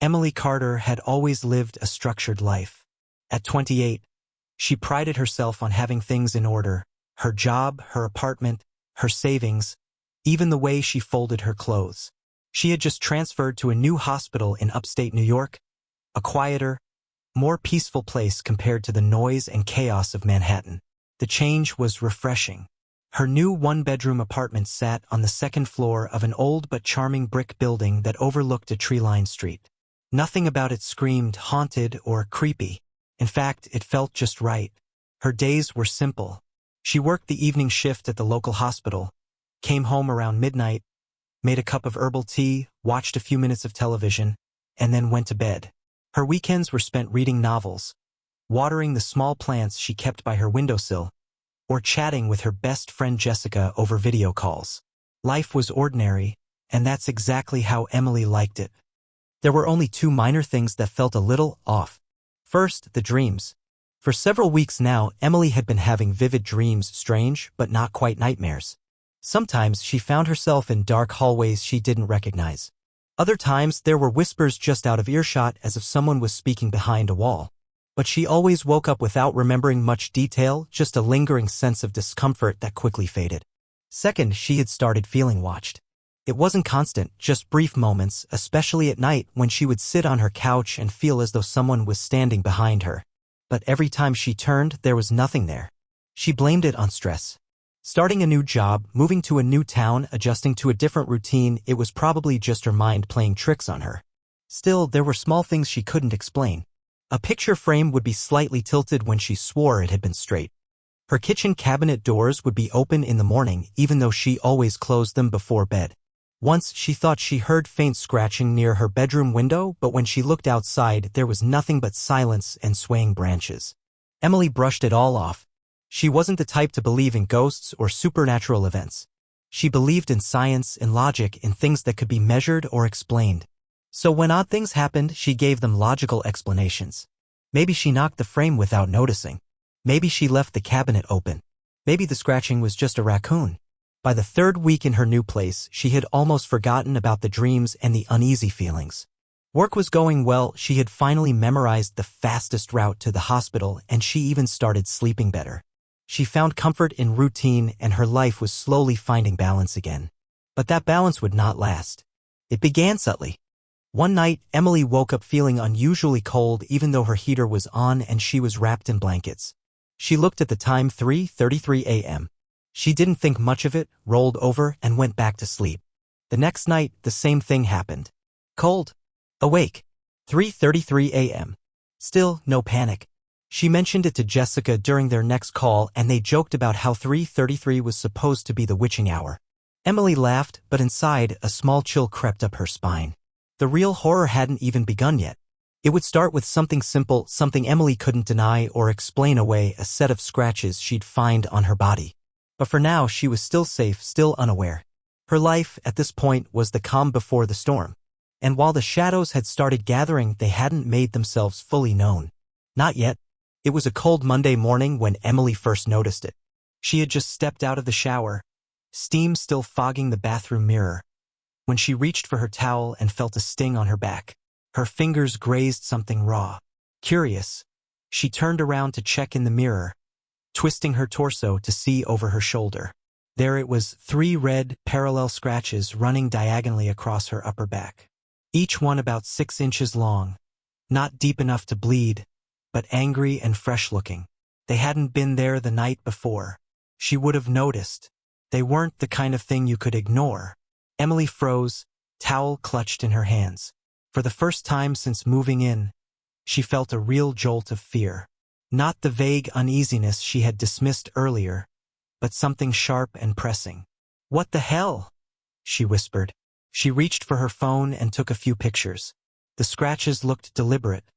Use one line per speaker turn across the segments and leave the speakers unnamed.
Emily Carter had always lived a structured life. At 28, she prided herself on having things in order: her job, her apartment, her savings, even the way she folded her clothes. She had just transferred to a new hospital in upstate New York, a quieter, more peaceful place compared to the noise and chaos of Manhattan. The change was refreshing. Her new one-bedroom apartment sat on the second floor of an old but charming brick building that overlooked a tree-lined street. Nothing about it screamed haunted or creepy. In fact, it felt just right. Her days were simple. She worked the evening shift at the local hospital, came home around midnight, made a cup of herbal tea, watched a few minutes of television, and then went to bed. Her weekends were spent reading novels, watering the small plants she kept by her windowsill, or chatting with her best friend Jessica over video calls. Life was ordinary, and that's exactly how Emily liked it. There were only two minor things that felt a little off. First, the dreams. For several weeks now, Emily had been having vivid dreams, strange but not quite nightmares. Sometimes she found herself in dark hallways she didn't recognize. Other times there were whispers just out of earshot, as if someone was speaking behind a wall. But she always woke up without remembering much detail, just a lingering sense of discomfort that quickly faded. Second, she had started feeling watched. It wasn't constant, just brief moments, especially at night when she would sit on her couch and feel as though someone was standing behind her. But every time she turned, there was nothing there. She blamed it on stress. Starting a new job, moving to a new town, adjusting to a different routine, it was probably just her mind playing tricks on her. Still, there were small things she couldn't explain. A picture frame would be slightly tilted when she swore it had been straight. Her kitchen cabinet doors would be open in the morning, even though she always closed them before bed. Once she thought she heard faint scratching near her bedroom window, but when she looked outside, there was nothing but silence and swaying branches. Emily brushed it all off. She wasn't the type to believe in ghosts or supernatural events. She believed in science, in logic, in things that could be measured or explained. So when odd things happened, she gave them logical explanations. Maybe she knocked the frame without noticing. Maybe she left the cabinet open. Maybe the scratching was just a raccoon. By the third week in her new place, she had almost forgotten about the dreams and the uneasy feelings. Work was going well. She had finally memorized the fastest route to the hospital, and she even started sleeping better. She found comfort in routine, and her life was slowly finding balance again. But that balance would not last. It began subtly. One night, Emily woke up feeling unusually cold even though her heater was on and she was wrapped in blankets. She looked at the time, 3:33 a.m. She didn't think much of it, rolled over, and went back to sleep. The next night, the same thing happened. Cold. Awake. 3:33 a.m. Still, no panic. She mentioned it to Jessica during their next call, and they joked about how 3:33 was supposed to be the witching hour. Emily laughed, but inside, a small chill crept up her spine. The real horror hadn't even begun yet. It would start with something simple, something Emily couldn't deny or explain away: a set of scratches she'd find on her body. But for now, she was still safe, still unaware. Her life, at this point, was the calm before the storm. And while the shadows had started gathering, they hadn't made themselves fully known. Not yet. It was a cold Monday morning when Emily first noticed it. She had just stepped out of the shower, steam still fogging the bathroom mirror, when she reached for her towel and felt a sting on her back. Her fingers grazed something raw. Curious, she turned around to check in the mirror, twisting her torso to see over her shoulder. There it was, 3 red, parallel scratches running diagonally across her upper back. Each one about 6 inches long. Not deep enough to bleed, but angry and fresh-looking. They hadn't been there the night before. She would have noticed. They weren't the kind of thing you could ignore. Emily froze, towel clutched in her hands. For the first time since moving in, she felt a real jolt of fear. Not the vague uneasiness she had dismissed earlier, but something sharp and pressing. "What the hell?" she whispered. She reached for her phone and took a few pictures. The scratches looked deliberate,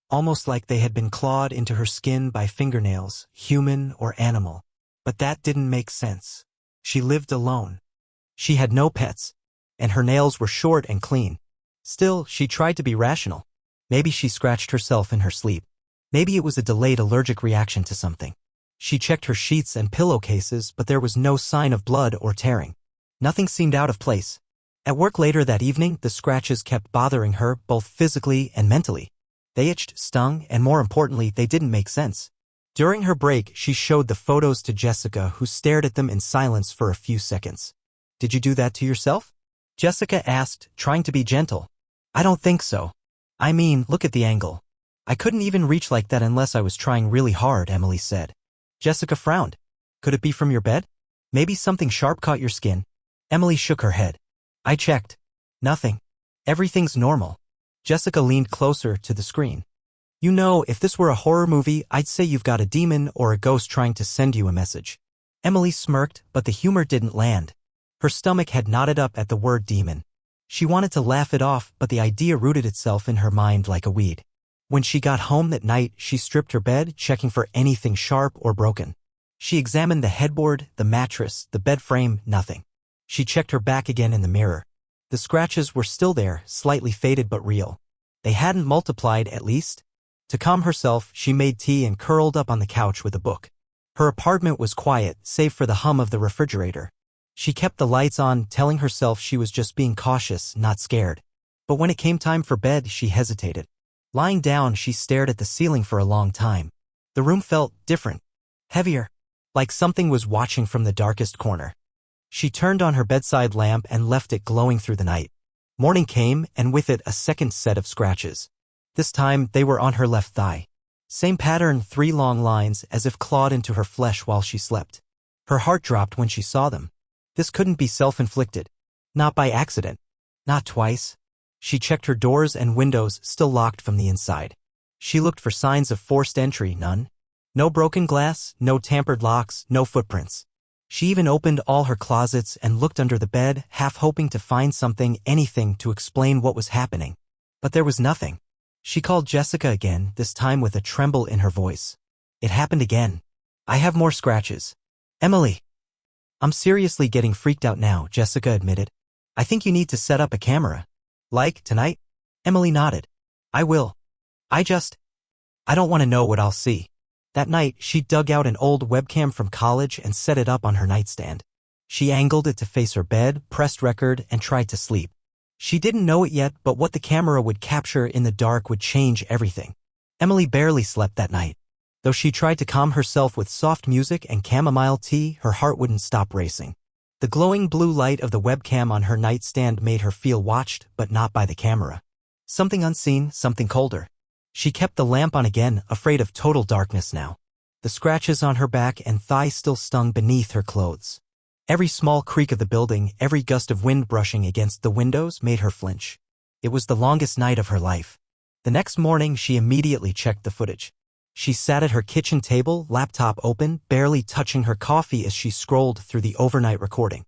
almost like they had been clawed into her skin by fingernails, human or animal. But that didn't make sense. She lived alone. She had no pets, and her nails were short and clean. Still, she tried to be rational. Maybe she scratched herself in her sleep. Maybe it was a delayed allergic reaction to something. She checked her sheets and pillowcases, but there was no sign of blood or tearing. Nothing seemed out of place. At work later that evening, the scratches kept bothering her both physically and mentally. They itched, stung, and more importantly, they didn't make sense. During her break, she showed the photos to Jessica, who stared at them in silence for a few seconds. "Did you do that to yourself?" Jessica asked, trying to be gentle. "I don't think so. I mean, look at the angle. I couldn't even reach like that unless I was trying really hard," Emily said. Jessica frowned. "Could it be from your bed? Maybe something sharp caught your skin?" Emily shook her head. "I checked. Nothing. Everything's normal." Jessica leaned closer to the screen. "You know, if this were a horror movie, I'd say you've got a demon or a ghost trying to send you a message." Emily smirked, but the humor didn't land. Her stomach had knotted up at the word demon. She wanted to laugh it off, but the idea rooted itself in her mind like a weed. When she got home that night, she stripped her bed, checking for anything sharp or broken. She examined the headboard, the mattress, the bed frame, nothing. She checked her back again in the mirror. The scratches were still there, slightly faded but real. They hadn't multiplied, at least. To calm herself, she made tea and curled up on the couch with a book. Her apartment was quiet, save for the hum of the refrigerator. She kept the lights on, telling herself she was just being cautious, not scared. But when it came time for bed, she hesitated. Lying down, she stared at the ceiling for a long time. The room felt different, heavier, like something was watching from the darkest corner. She turned on her bedside lamp and left it glowing through the night. Morning came, and with it a second set of scratches. This time, they were on her left thigh. Same pattern, 3 long lines, as if clawed into her flesh while she slept. Her heart dropped when she saw them. This couldn't be self-inflicted. Not by accident. Not twice. She checked her doors and windows, still locked from the inside. She looked for signs of forced entry, none. No broken glass, no tampered locks, no footprints. She even opened all her closets and looked under the bed, half hoping to find something, anything to explain what was happening. But there was nothing. She called Jessica again, this time with a tremble in her voice. "It happened again. I have more scratches." "Emily." "I'm seriously getting freaked out now," Jessica admitted. "I think you need to set up a camera." "Like, tonight?" Emily nodded. "I will. I don't want to know what I'll see." That night, she dug out an old webcam from college and set it up on her nightstand. She angled it to face her bed, pressed record, and tried to sleep. She didn't know it yet, but what the camera would capture in the dark would change everything. Emily barely slept that night. Though she tried to calm herself with soft music and chamomile tea, her heart wouldn't stop racing. The glowing blue light of the webcam on her nightstand made her feel watched, but not by the camera. Something unseen, something colder. She kept the lamp on again, afraid of total darkness now. The scratches on her back and thigh still stung beneath her clothes. Every small creak of the building, every gust of wind brushing against the windows made her flinch. It was the longest night of her life. The next morning, she immediately checked the footage. She sat at her kitchen table, laptop open, barely touching her coffee as she scrolled through the overnight recording.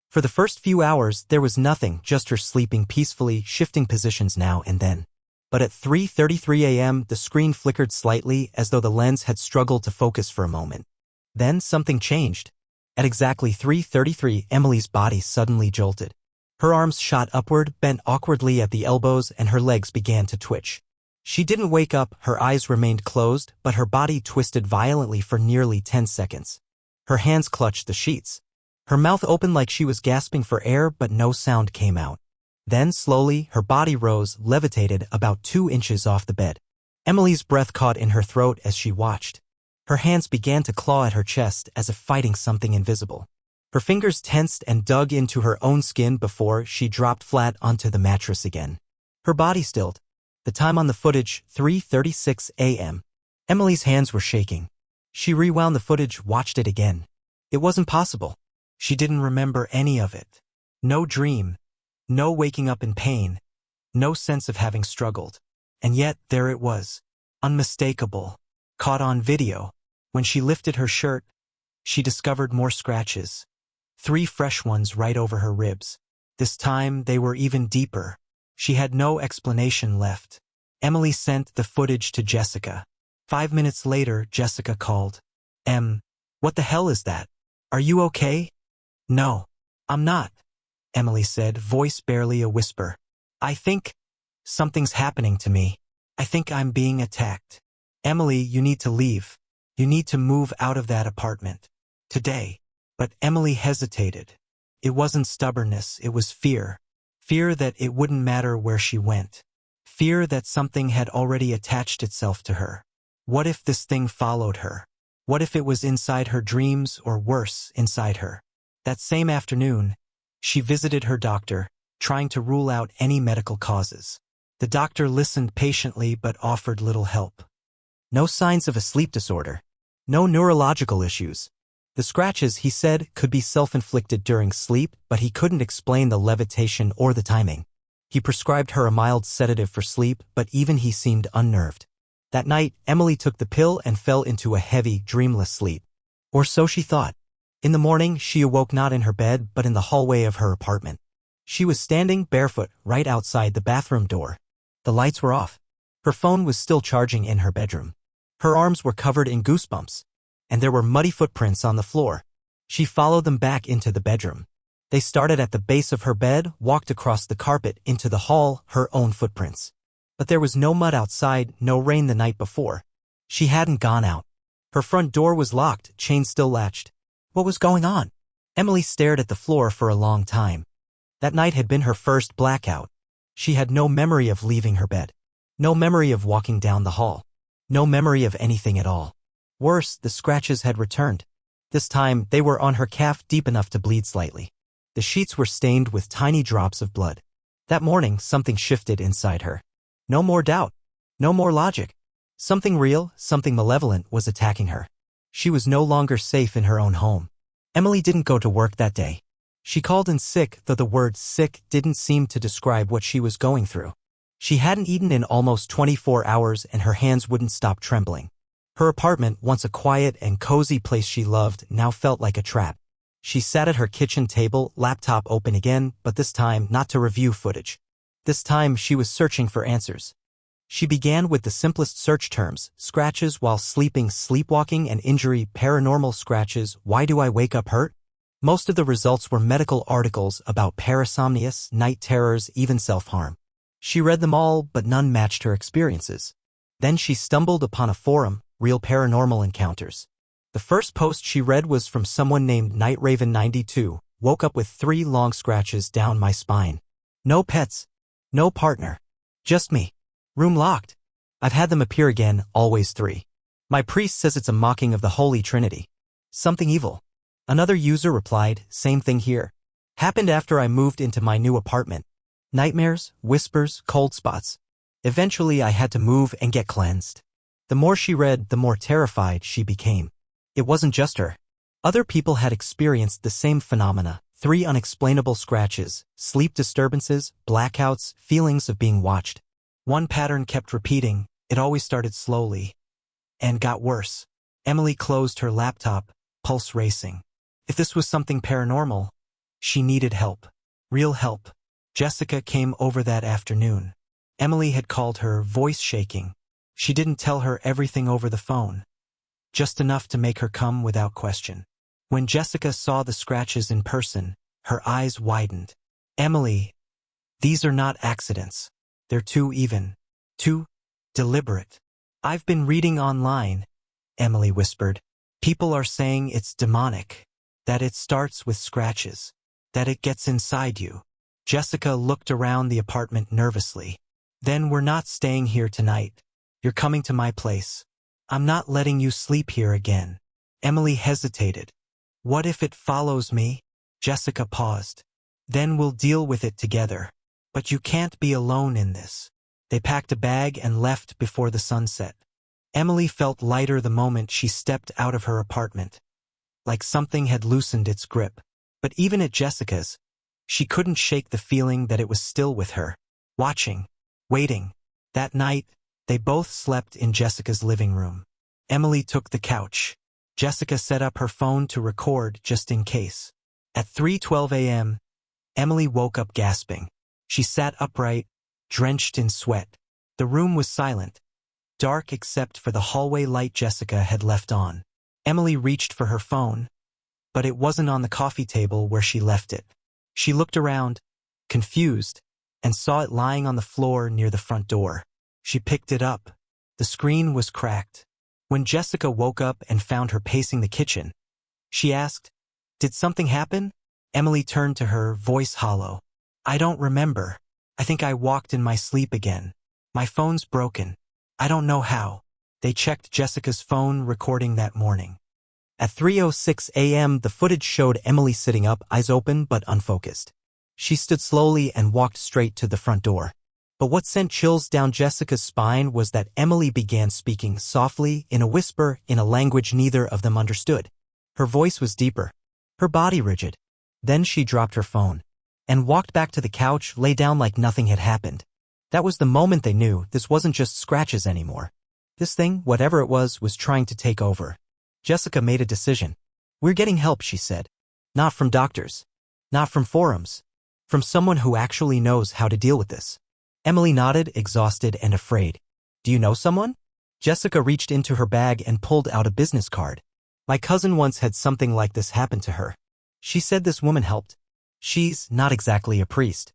For the first few hours, there was nothing, just her sleeping peacefully, shifting positions now and then. But at 3:33 a.m., the screen flickered slightly as though the lens had struggled to focus for a moment. Then something changed. At exactly 3:33, Emily's body suddenly jolted. Her arms shot upward, bent awkwardly at the elbows, and her legs began to twitch. She didn't wake up, her eyes remained closed, but her body twisted violently for nearly 10 seconds. Her hands clutched the sheets. Her mouth opened like she was gasping for air, but no sound came out. Then, slowly, her body rose, levitated about 2 inches off the bed. Emily's breath caught in her throat as she watched. Her hands began to claw at her chest as if fighting something invisible. Her fingers tensed and dug into her own skin before she dropped flat onto the mattress again. Her body stilled. The time on the footage, 3:36 a.m. Emily's hands were shaking. She rewound the footage, watched it again. It wasn't possible. She didn't remember any of it. No dream. No waking up in pain, no sense of having struggled. And yet, there it was. Unmistakable. Caught on video. When she lifted her shirt, she discovered more scratches. 3 fresh ones right over her ribs. This time, they were even deeper. She had no explanation left. Emily sent the footage to Jessica. 5 minutes later, Jessica called. What the hell is that? Are you okay?" "No, I'm not," Emily said, voice barely a whisper. "I think something's happening to me. I think I'm being attacked." "Emily, you need to leave. You need to move out of that apartment. Today." But Emily hesitated. It wasn't stubbornness, it was fear. Fear that it wouldn't matter where she went. Fear that something had already attached itself to her. What if this thing followed her? What if it was inside her dreams or worse, inside her? That same afternoon, she visited her doctor, trying to rule out any medical causes. The doctor listened patiently but offered little help. No signs of a sleep disorder. No neurological issues. The scratches, he said, could be self-inflicted during sleep, but he couldn't explain the levitation or the timing. He prescribed her a mild sedative for sleep, but even he seemed unnerved. That night, Emily took the pill and fell into a heavy, dreamless sleep. Or so she thought. In the morning, she awoke not in her bed, but in the hallway of her apartment. She was standing barefoot right outside the bathroom door. The lights were off. Her phone was still charging in her bedroom. Her arms were covered in goosebumps, and there were muddy footprints on the floor. She followed them back into the bedroom. They started at the base of her bed, walked across the carpet into the hall, her own footprints. But there was no mud outside, no rain the night before. She hadn't gone out. Her front door was locked, chain still latched. What was going on? Emily stared at the floor for a long time. That night had been her first blackout. She had no memory of leaving her bed. No memory of walking down the hall. No memory of anything at all. Worse, the scratches had returned. This time, they were on her calf deep enough to bleed slightly. The sheets were stained with tiny drops of blood. That morning, something shifted inside her. No more doubt. No more logic. Something real, something malevolent was attacking her. She was no longer safe in her own home. Emily didn't go to work that day. She called in sick, though the word sick didn't seem to describe what she was going through. She hadn't eaten in almost 24 hours and her hands wouldn't stop trembling. Her apartment, once a quiet and cozy place she loved, now felt like a trap. She sat at her kitchen table, laptop open again, but this time not to review footage. This time she was searching for answers. She began with the simplest search terms: scratches while sleeping, sleepwalking and injury, paranormal scratches, why do I wake up hurt? Most of the results were medical articles about parasomnias, night terrors, even self-harm. She read them all, but none matched her experiences. Then she stumbled upon a forum, Real Paranormal Encounters. The first post she read was from someone named Nightraven92, woke up with 3 long scratches down my spine. No pets. No partner. Just me. Room locked. I've had them appear again, always 3. My priest says it's a mocking of the Holy Trinity. Something evil. Another user replied, same thing here. Happened after I moved into my new apartment. Nightmares, whispers, cold spots. Eventually I had to move and get cleansed. The more she read, the more terrified she became. It wasn't just her. Other people had experienced the same phenomena: 3 unexplainable scratches, sleep disturbances, blackouts, feelings of being watched. One pattern kept repeating. It always started slowly and got worse. Emily closed her laptop, pulse racing. If this was something paranormal, she needed help. Real help. Jessica came over that afternoon. Emily had called her, voice shaking. She didn't tell her everything over the phone. Just enough to make her come without question. When Jessica saw the scratches in person, her eyes widened. Emily, these are not accidents. They're too even. Too deliberate. I've been reading online, Emily whispered. People are saying it's demonic. That it starts with scratches. That it gets inside you. Jessica looked around the apartment nervously. Then we're not staying here tonight. You're coming to my place. I'm not letting you sleep here again. Emily hesitated. What if it follows me? Jessica paused. Then we'll deal with it together. But you can't be alone in this. They packed a bag and left before the sun set. Emily felt lighter the moment she stepped out of her apartment. Like something had loosened its grip. But even at Jessica's, she couldn't shake the feeling that it was still with her. Watching. Waiting. That night, they both slept in Jessica's living room. Emily took the couch. Jessica set up her phone to record just in case. At 3:12 a.m., Emily woke up gasping. She sat upright, drenched in sweat. The room was silent, dark except for the hallway light Jessica had left on. Emily reached for her phone, but it wasn't on the coffee table where she left it. She looked around, confused, and saw it lying on the floor near the front door. She picked it up. The screen was cracked. When Jessica woke up and found her pacing the kitchen, she asked, "Did something happen?" Emily turned to her, voice hollow. I don't remember. I think I walked in my sleep again. My phone's broken. I don't know how. They checked Jessica's phone recording that morning. At 3:06 a.m., the footage showed Emily sitting up, eyes open but unfocused. She stood slowly and walked straight to the front door. But what sent chills down Jessica's spine was that Emily began speaking softly, in a whisper, in a language neither of them understood. Her voice was deeper, her body rigid. Then she dropped her phone and walked back to the couch, lay down like nothing had happened. That was the moment they knew this wasn't just scratches anymore. This thing, whatever it was trying to take over. Jessica made a decision. We're getting help, she said. Not from doctors. Not from forums. From someone who actually knows how to deal with this. Emily nodded, exhausted and afraid. Do you know someone? Jessica reached into her bag and pulled out a business card. My cousin once had something like this happen to her. She said this woman helped. She's not exactly a priest,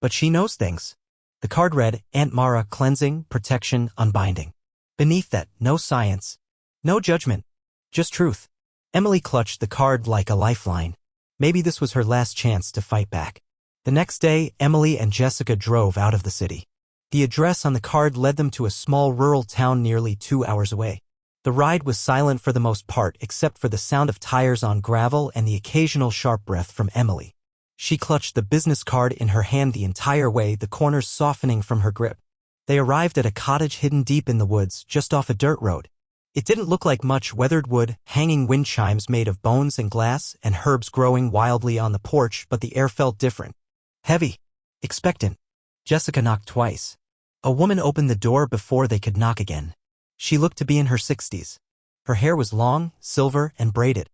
but she knows things. The card read, Aunt Mara, cleansing, protection, unbinding. Beneath that, no science, no judgment, just truth. Emily clutched the card like a lifeline. Maybe this was her last chance to fight back. The next day, Emily and Jessica drove out of the city. The address on the card led them to a small rural town nearly 2 hours away. The ride was silent for the most part except for the sound of tires on gravel and the occasional sharp breath from Emily. She clutched the business card in her hand the entire way, the corners softening from her grip. They arrived at a cottage hidden deep in the woods, just off a dirt road. It didn't look like much: weathered wood, hanging wind chimes made of bones and glass, and herbs growing wildly on the porch, but the air felt different. Heavy. Expectant. Jessica knocked twice. A woman opened the door before they could knock again. She looked to be in her 60s. Her hair was long, silver, and braided.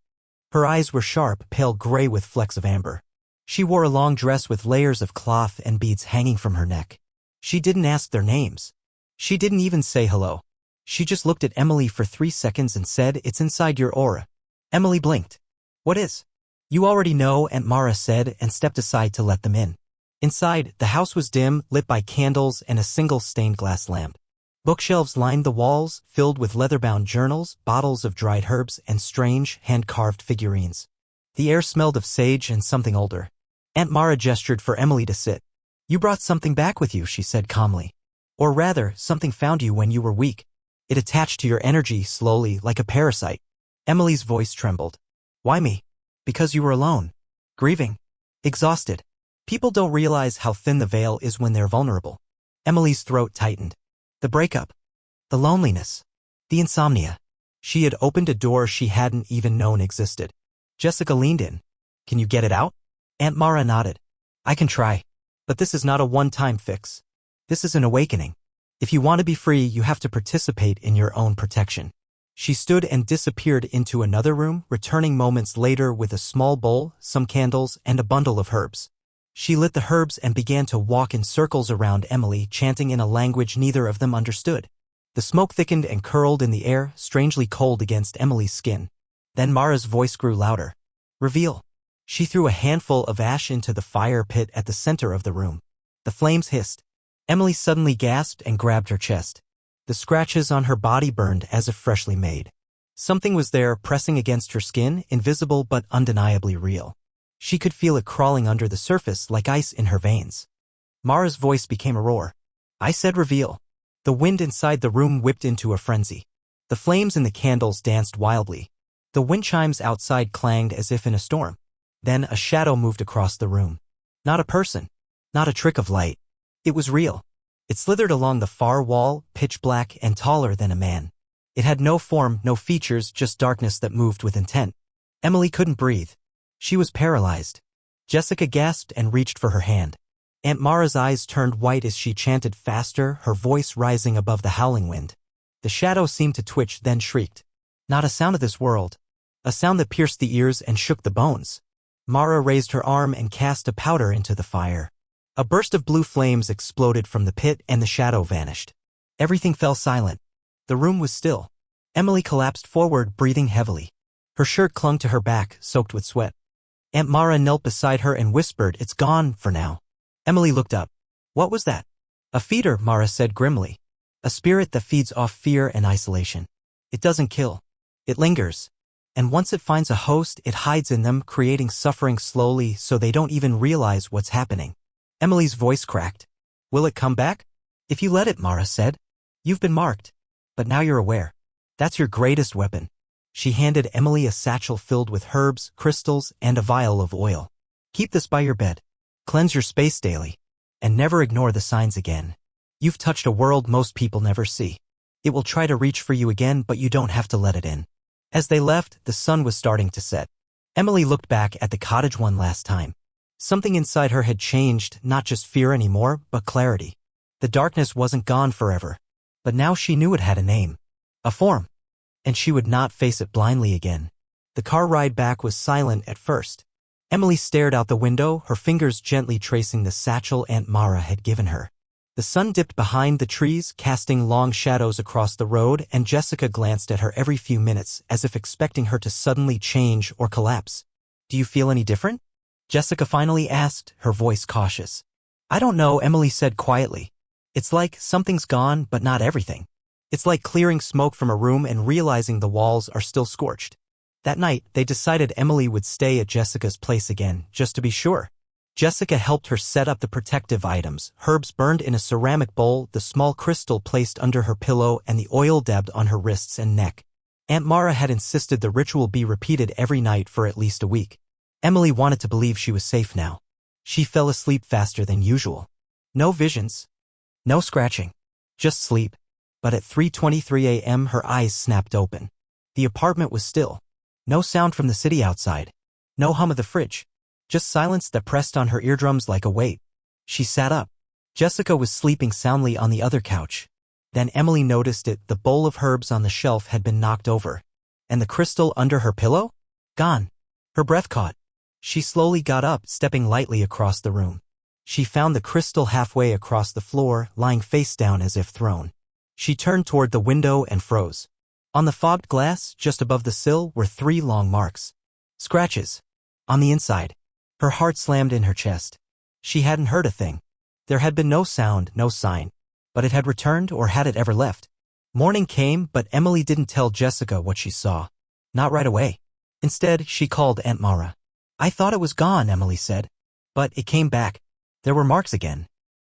Her eyes were sharp, pale gray with flecks of amber. She wore a long dress with layers of cloth and beads hanging from her neck. She didn't ask their names. She didn't even say hello. She just looked at Emily for 3 seconds and said, "It's inside your aura." Emily blinked. "What is?" "You already know," Aunt Mara said, and stepped aside to let them in. Inside, the house was dim, lit by candles and a single stained glass lamp. Bookshelves lined the walls, filled with leather-bound journals, bottles of dried herbs, and strange, hand-carved figurines. The air smelled of sage and something older. Aunt Mara gestured for Emily to sit. "You brought something back with you," she said calmly. "Or rather, something found you when you were weak. It attached to your energy slowly, like a parasite." Emily's voice trembled. "Why me?" "Because you were alone. Grieving. Exhausted. People don't realize how thin the veil is when they're vulnerable." Emily's throat tightened. The breakup. The loneliness. The insomnia. She had opened a door she hadn't even known existed. Jessica leaned in. "Can you get it out?" Aunt Mara nodded. "I can try. But this is not a one-time fix. This is an awakening. If you want to be free, you have to participate in your own protection." She stood and disappeared into another room, returning moments later with a small bowl, some candles, and a bundle of herbs. She lit the herbs and began to walk in circles around Emily, chanting in a language neither of them understood. The smoke thickened and curled in the air, strangely cold against Emily's skin. Then Mara's voice grew louder. "Reveal." She threw a handful of ash into the fire pit at the center of the room. The flames hissed. Emily suddenly gasped and grabbed her chest. The scratches on her body burned as if freshly made. Something was there, pressing against her skin, invisible but undeniably real. She could feel it crawling under the surface like ice in her veins. Mara's voice became a roar. "I said reveal." The wind inside the room whipped into a frenzy. The flames in the candles danced wildly. The wind chimes outside clanged as if in a storm. Then a shadow moved across the room. Not a person. Not a trick of light. It was real. It slithered along the far wall, pitch black and taller than a man. It had no form, no features, just darkness that moved with intent. Emily couldn't breathe. She was paralyzed. Jessica gasped and reached for her hand. Aunt Mara's eyes turned white as she chanted faster, her voice rising above the howling wind. The shadow seemed to twitch, then shrieked. Not a sound of this world. A sound that pierced the ears and shook the bones. Mara raised her arm and cast a powder into the fire. A burst of blue flames exploded from the pit and the shadow vanished. Everything fell silent. The room was still. Emily collapsed forward, breathing heavily. Her shirt clung to her back, soaked with sweat. Aunt Mara knelt beside her and whispered, "It's gone for now." Emily looked up. "What was that?" "A feeder," Mara said grimly. "A spirit that feeds off fear and isolation. It doesn't kill. It lingers. And once it finds a host, it hides in them, creating suffering slowly so they don't even realize what's happening." Emily's voice cracked. Will it come back? If you let it, Mara said. You've been marked. But now you're aware. That's your greatest weapon. She handed Emily a satchel filled with herbs, crystals, and a vial of oil. Keep this by your bed. Cleanse your space daily. And never ignore the signs again. You've touched a world most people never see. It will try to reach for you again, but you don't have to let it in. As they left, the sun was starting to set. Emily looked back at the cottage one last time. Something inside her had changed, not just fear anymore, but clarity. The darkness wasn't gone forever. But now she knew it had a name. A form. And she would not face it blindly again. The car ride back was silent at first. Emily stared out the window, her fingers gently tracing the satchel Aunt Mara had given her. The sun dipped behind the trees, casting long shadows across the road, and Jessica glanced at her every few minutes, as if expecting her to suddenly change or collapse. Do you feel any different? Jessica finally asked, her voice cautious. I don't know, Emily said quietly. It's like something's gone, but not everything. It's like clearing smoke from a room and realizing the walls are still scorched. That night, they decided Emily would stay at Jessica's place again, just to be sure. Jessica helped her set up the protective items, herbs burned in a ceramic bowl, the small crystal placed under her pillow, and the oil dabbed on her wrists and neck. Aunt Mara had insisted the ritual be repeated every night for at least a week. Emily wanted to believe she was safe now. She fell asleep faster than usual. No visions. No scratching. Just sleep. But at 3:23 a.m. her eyes snapped open. The apartment was still. No sound from the city outside. No hum of the fridge. Just silence that pressed on her eardrums like a weight. She sat up. Jessica was sleeping soundly on the other couch. Then Emily noticed it, the bowl of herbs on the shelf had been knocked over. And the crystal under her pillow? Gone. Her breath caught. She slowly got up, stepping lightly across the room. She found the crystal halfway across the floor, lying face down as if thrown. She turned toward the window and froze. On the fogged glass, just above the sill, were 3 long marks. Scratches. On the inside. Her heart slammed in her chest. She hadn't heard a thing. There had been no sound, no sign. But it had returned, or had it ever left? Morning came, but Emily didn't tell Jessica what she saw. Not right away. Instead, she called Aunt Mara. I thought it was gone, Emily said. But it came back. There were marks again.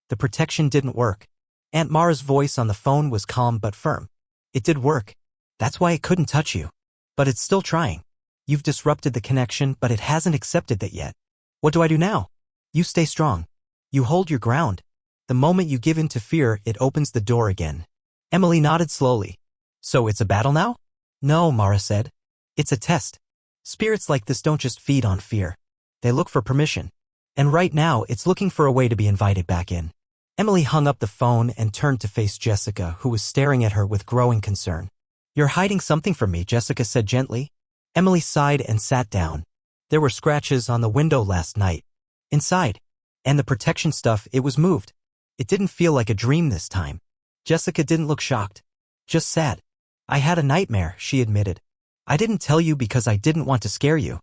The protection didn't work. Aunt Mara's voice on the phone was calm but firm. It did work. That's why it couldn't touch you. But it's still trying. You've disrupted the connection, but it hasn't accepted that yet. What do I do now? You stay strong. You hold your ground. The moment you give in to fear, it opens the door again. Emily nodded slowly. So it's a battle now? No, Mara said. It's a test. Spirits like this don't just feed on fear. They look for permission. And right now, it's looking for a way to be invited back in. Emily hung up the phone and turned to face Jessica, who was staring at her with growing concern. You're hiding something from me, Jessica said gently. Emily sighed and sat down. There were scratches on the window last night. Inside. And the protection stuff, it was moved. It didn't feel like a dream this time. Jessica didn't look shocked. Just sad. I had a nightmare, she admitted. I didn't tell you because I didn't want to scare you.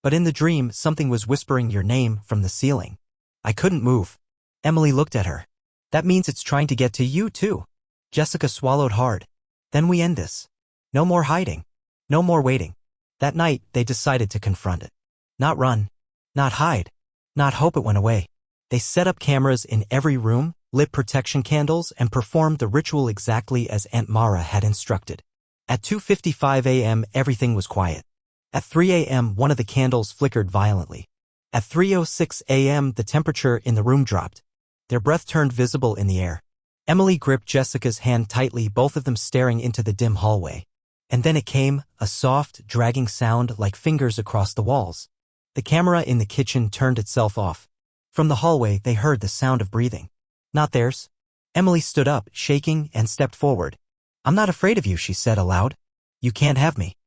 But in the dream, something was whispering your name from the ceiling. I couldn't move. Emily looked at her. That means it's trying to get to you too. Jessica swallowed hard. Then we end this. No more hiding. No more waiting. That night, they decided to confront it. Not run. Not hide. Not hope it went away. They set up cameras in every room, lit protection candles, and performed the ritual exactly as Aunt Mara had instructed. At 2:55 a.m., everything was quiet. At 3 a.m., one of the candles flickered violently. At 3:06 a.m., the temperature in the room dropped. Their breath turned visible in the air. Emily gripped Jessica's hand tightly, both of them staring into the dim hallway. And then it came, a soft, dragging sound like fingers across the walls. The camera in the kitchen turned itself off. From the hallway, they heard the sound of breathing. Not theirs. Emily stood up, shaking, and stepped forward. I'm not afraid of you, she said aloud. You can't have me.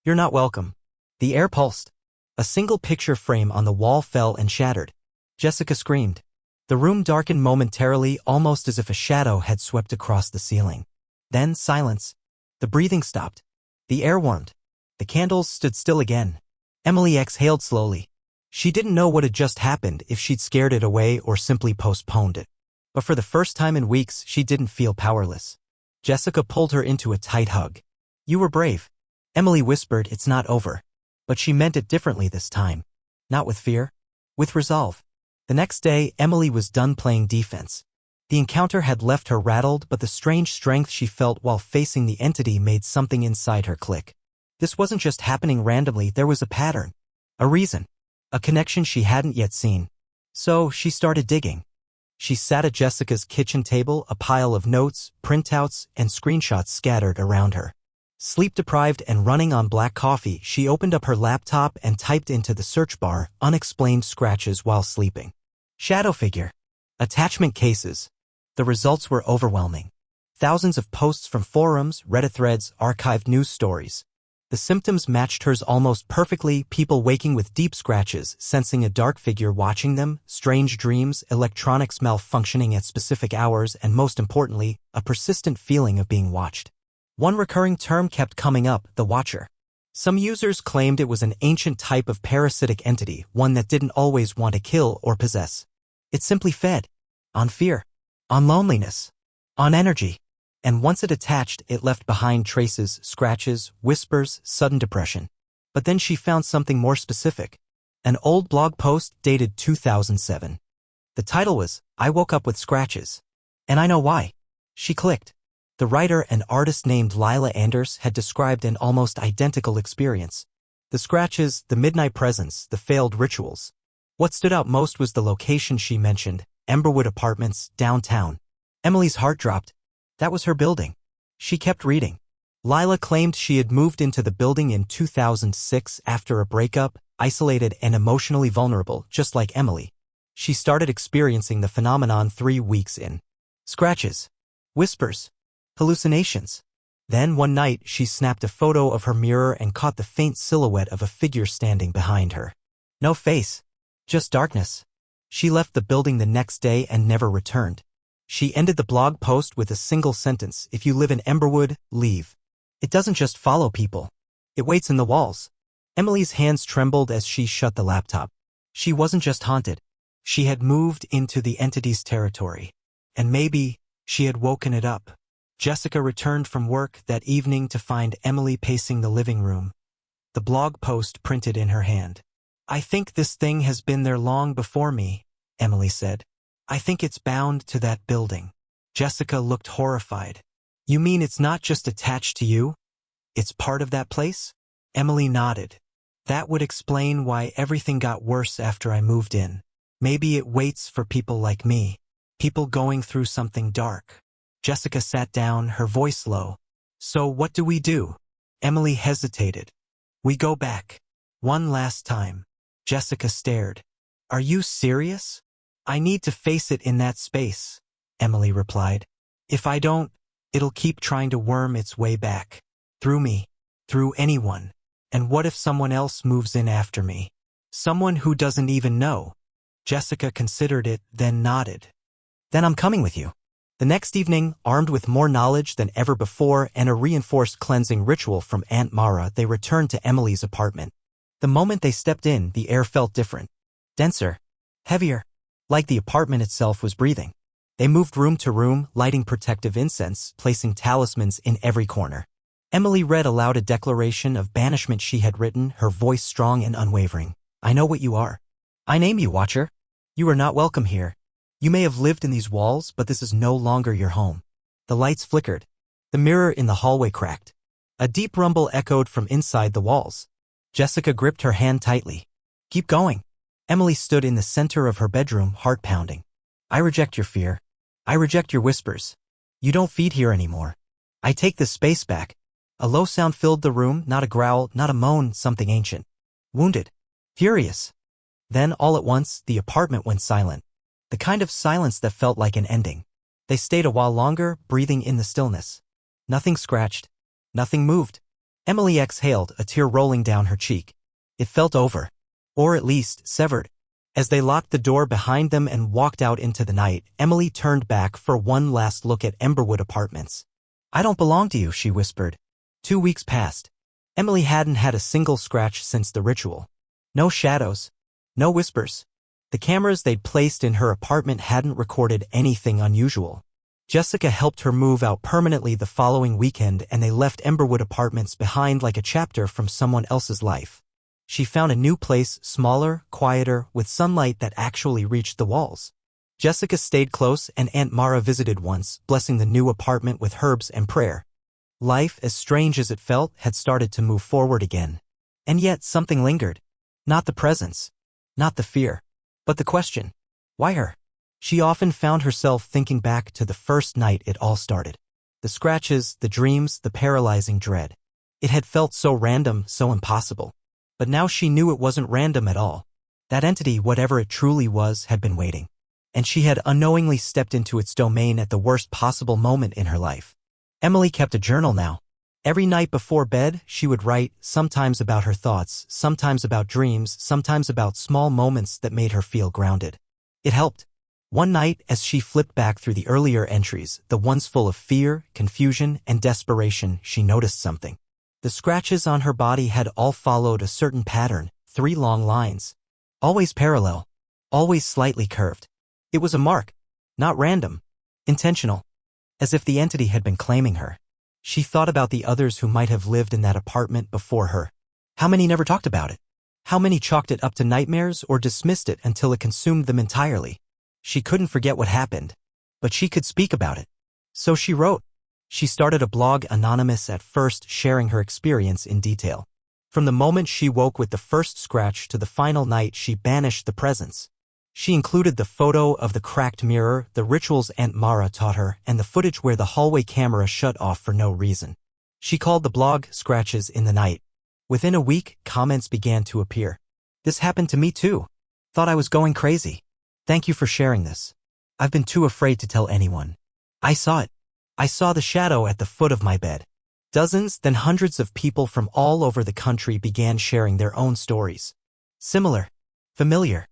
You're not welcome. The air pulsed. A single picture frame on the wall fell and shattered. Jessica screamed. The room darkened momentarily, almost as if a shadow had swept across the ceiling. Then silence. The breathing stopped. The air warmed. The candles stood still again. Emily exhaled slowly. She didn't know what had just happened, if she'd scared it away or simply postponed it. But for the first time in weeks, she didn't feel powerless. Jessica pulled her into a tight hug. You were brave. Emily whispered, it's not over. But she meant it differently this time. Not with fear. With resolve. The next day, Emily was done playing defense. The encounter had left her rattled, but the strange strength she felt while facing the entity made something inside her click. This wasn't just happening randomly, there was a pattern. A reason. A connection she hadn't yet seen. So, she started digging. She sat at Jessica's kitchen table, a pile of notes, printouts, and screenshots scattered around her. Sleep-deprived and running on black coffee, she opened up her laptop and typed into the search bar, unexplained scratches while sleeping. Shadow figure. Attachment cases. The results were overwhelming. Thousands of posts from forums, Reddit threads, archived news stories. The symptoms matched hers almost perfectly, people waking with deep scratches, sensing a dark figure watching them, strange dreams, electronics malfunctioning at specific hours, and most importantly, a persistent feeling of being watched. One recurring term kept coming up, the Watcher. Some users claimed it was an ancient type of parasitic entity, one that didn't always want to kill or possess. It simply fed. On fear. On loneliness. On energy. And once it attached, it left behind traces, scratches, whispers, sudden depression. But then she found something more specific. An old blog post dated 2007. The title was, "I Woke Up with Scratches. And I Know Why." She clicked. The writer and artist named Lila Anders had described an almost identical experience. The scratches, the midnight presence, the failed rituals. What stood out most was the location she mentioned, Emberwood Apartments, downtown. Emily's heart dropped. That was her building. She kept reading. Lila claimed she had moved into the building in 2006 after a breakup, isolated and emotionally vulnerable, just like Emily. She started experiencing the phenomenon 3 weeks in. Scratches. Whispers. Hallucinations. Then one night, she snapped a photo of her mirror and caught the faint silhouette of a figure standing behind her. No face. Just darkness. She left the building the next day and never returned. She ended the blog post with a single sentence, "If you live in Emberwood, leave." It doesn't just follow people. It waits in the walls. Emily's hands trembled as she shut the laptop. She wasn't just haunted. She had moved into the entity's territory. And maybe she had woken it up. Jessica returned from work that evening to find Emily pacing the living room. The blog post printed in her hand. "I think this thing has been there long before me," Emily said. "I think it's bound to that building." Jessica looked horrified. "You mean it's not just attached to you? It's part of that place?" Emily nodded. "That would explain why everything got worse after I moved in. Maybe it waits for people like me. People going through something dark." Jessica sat down, her voice low. "So what do we do?" Emily hesitated. "We go back. One last time." Jessica stared. "Are you serious?" "I need to face it in that space," Emily replied. "If I don't, it'll keep trying to worm its way back. Through me. Through anyone. And what if someone else moves in after me? Someone who doesn't even know?" Jessica considered it, then nodded. "Then I'm coming with you." The next evening, armed with more knowledge than ever before and a reinforced cleansing ritual from Aunt Mara, they returned to Emily's apartment. The moment they stepped in, the air felt different. Denser. Heavier. Like the apartment itself was breathing. They moved room to room, lighting protective incense, placing talismans in every corner. Emily read aloud a declaration of banishment she had written, her voice strong and unwavering. "I know what you are. I name you, Watcher. You are not welcome here. You may have lived in these walls, but this is no longer your home." The lights flickered. The mirror in the hallway cracked. A deep rumble echoed from inside the walls. Jessica gripped her hand tightly. "Keep going." Emily stood in the center of her bedroom, heart pounding. "I reject your fear. I reject your whispers. You don't feed here anymore. I take this space back." A low sound filled the room, not a growl, not a moan, something ancient. Wounded. Furious. Then, all at once, the apartment went silent. The kind of silence that felt like an ending. They stayed a while longer, breathing in the stillness. Nothing scratched. Nothing moved. Emily exhaled, a tear rolling down her cheek. It felt over. Or at least, severed. As they locked the door behind them and walked out into the night, Emily turned back for one last look at Emberwood Apartments. "I don't belong to you," she whispered. 2 weeks passed. Emily hadn't had a single scratch since the ritual. No shadows. No whispers. The cameras they'd placed in her apartment hadn't recorded anything unusual. Jessica helped her move out permanently the following weekend, and they left Emberwood Apartments behind like a chapter from someone else's life. She found a new place, smaller, quieter, with sunlight that actually reached the walls. Jessica stayed close and Aunt Mara visited once, blessing the new apartment with herbs and prayer. Life, as strange as it felt, had started to move forward again. And yet something lingered. Not the presence. Not the fear. But the question. Why her? She often found herself thinking back to the first night it all started. The scratches, the dreams, the paralyzing dread. It had felt so random, so impossible. But now she knew it wasn't random at all. That entity, whatever it truly was, had been waiting. And she had unknowingly stepped into its domain at the worst possible moment in her life. Emily kept a journal now. Every night before bed, she would write, sometimes about her thoughts, sometimes about dreams, sometimes about small moments that made her feel grounded. It helped. One night, as she flipped back through the earlier entries, the ones full of fear, confusion, and desperation, she noticed something. The scratches on her body had all followed a certain pattern, 3 long lines. Always parallel. Always slightly curved. It was a mark. Not random. Intentional. As if the entity had been claiming her. She thought about the others who might have lived in that apartment before her. How many never talked about it? How many chalked it up to nightmares or dismissed it until it consumed them entirely? She couldn't forget what happened, but she could speak about it. So she wrote. She started a blog, anonymous at first, sharing her experience in detail. From the moment she woke with the first scratch to the final night she banished the presence. She included the photo of the cracked mirror, the rituals Aunt Mara taught her, and the footage where the hallway camera shut off for no reason. She called the blog Scratches in the Night. Within a week, comments began to appear. This happened to me too. Thought I was going crazy. Thank you for sharing this. I've been too afraid to tell anyone. I saw it. I saw the shadow at the foot of my bed. Dozens, then hundreds of people from all over the country began sharing their own stories. Similar. Familiar.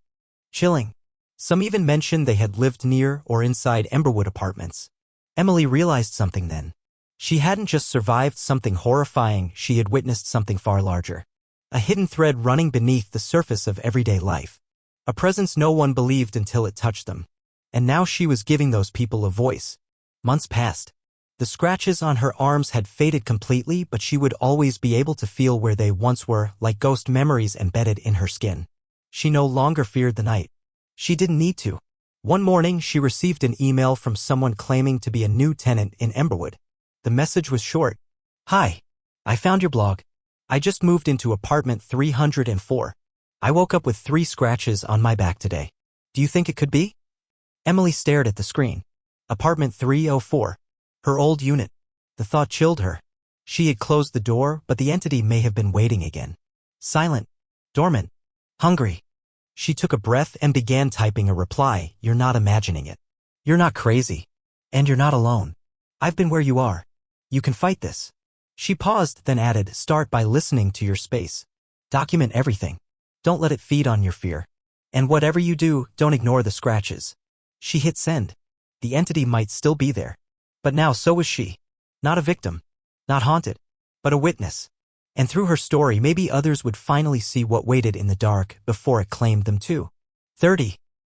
Chilling. Some even mentioned they had lived near or inside Emberwood apartments. Emily realized something then. She hadn't just survived something horrifying, she had witnessed something far larger. A hidden thread running beneath the surface of everyday life. A presence no one believed until it touched them. And now she was giving those people a voice. Months passed. The scratches on her arms had faded completely, but she would always be able to feel where they once were, like ghost memories embedded in her skin. She no longer feared the night. She didn't need to. One morning, she received an email from someone claiming to be a new tenant in Emberwood. The message was short. Hi. I found your blog. I just moved into apartment 304. I woke up with 3 scratches on my back today. Do you think it could be? Emily stared at the screen. Apartment 304. Her old unit. The thought chilled her. She had closed the door, but the entity may have been waiting again. Silent. Dormant. Hungry. She took a breath and began typing a reply. You're not imagining it. You're not crazy. And you're not alone. I've been where you are. You can fight this. She paused, then added, start by listening to your space. Document everything. Don't let it feed on your fear. And whatever you do, don't ignore the scratches. She hit send. The entity might still be there. But now so was she. Not a victim. Not haunted. But a witness. And through her story, maybe others would finally see what waited in the dark before it claimed them too. 30.